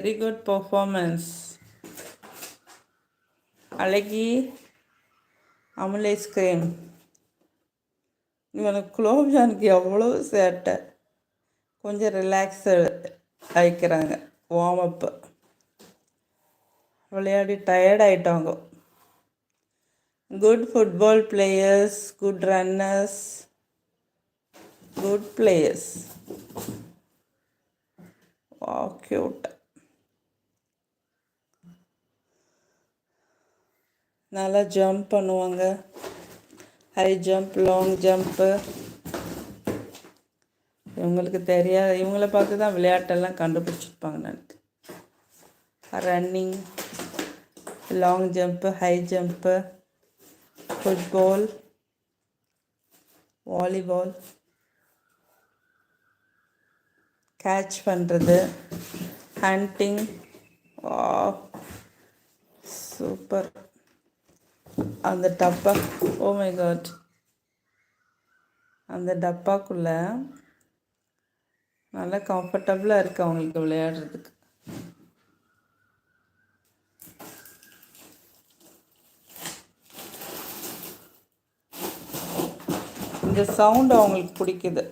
Very good performance. அழகி Amul ice cream. இவனுக்கு குலோப்ஜானுக்கு எவ்வளோ சேட்டை. கொஞ்சம் ரிலாக்ஸு ஆயிக்கிறாங்க. வார்ம் அப்பு விளையாடி டயர்ட் ஆயிட்டாங்க. Good football players, good runners, good players. Cute. நல்லா ஜம்ப் பண்ணுவாங்க. High jump, long jump. இவங்களுக்கு தெரியாது, இவங்கள பார்த்து தான் விளையாட்டெல்லாம் கண்டுபிடிச்சிருப்பாங்க எனக்கு. Running, long jump, high jump, football, volleyball, catch பண்ணுறது, ஹண்டிங். சூப்பர். அந்த டப்பா, ஓ மை காட், அந்த டப்பாக்குள்ளே நல்லா கம்ஃபர்டபுளாக இருக்குது அவங்களுக்கு விளையாடுறதுக்கு. இந்த சவுண்டு அவங்களுக்கு பிடிக்குது.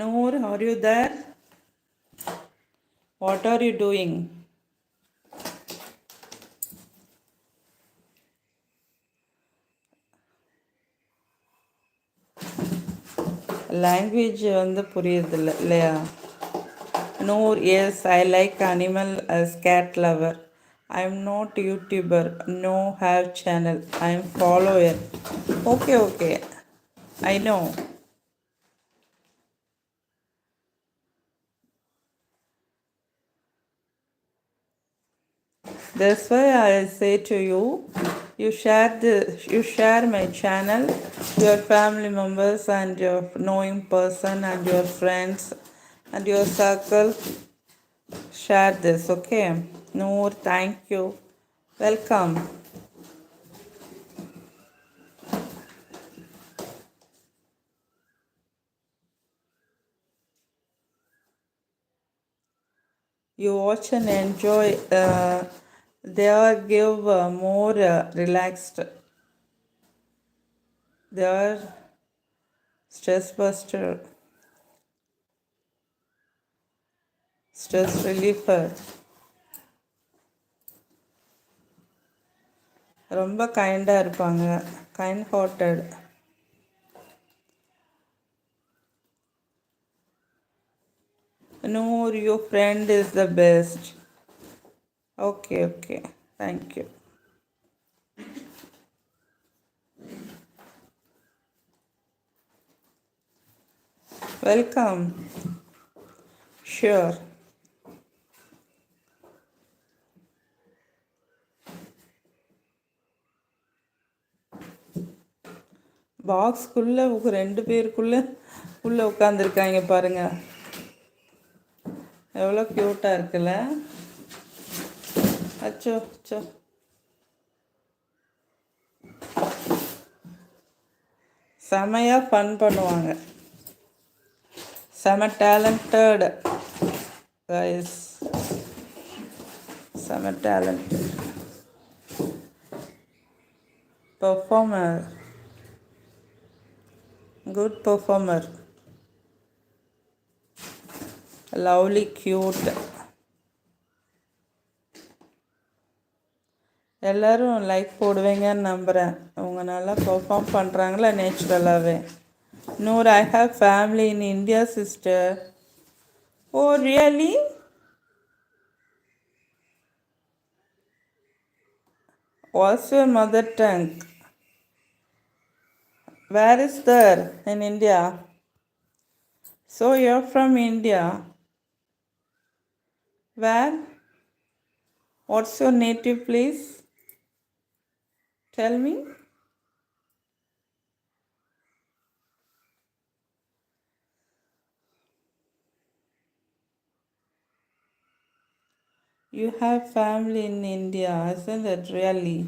Noor, are you there? What are you doing? Language வந்து புரியுதில்ல இல்லையா? Noor, yes, I like animal as cat lover. I'm not YouTuber, no have channel. I'm follower. Okay. I know. That's why I say to you, you share my channel, your family members and your knowing person and your friends and your circle. Share this, okay? Noor, thank you. Welcome. You watch and enjoy. They are give more relaxed. They are stress buster, stress reliever. ரொம்ப கைண்டாக இருப்பாங்க. Kind hearted. Noor, your friend is the best. Okay. Thank you. Welcome. Sure. பாக்ஸ்குள்ளே 2 பேருக்குள்ளே உள்ளே உட்காந்துருக்காங்க பாருங்க. எவ்வளோ க்யூட்டாக இருக்குல்ல. அச்சோ. செமையாக ஃபன் பண்ணுவாங்க. செம டேலண்டட் கைஸ். செம talented performer. Good performer. Lovely, cute. எல்லோரும் லைக் போடுவீங்கன்னு நம்புகிறேன். அவங்க நல்லா பெர்ஃபார்ம் பண்ணுறாங்களா நேச்சுரலாகவே. Noor, I have family in India, sister. Oh, really? What's your mother tongue? Where is there in India? So you're from India. Where? What's your native place? Tell me. You have family in India, isn't it really?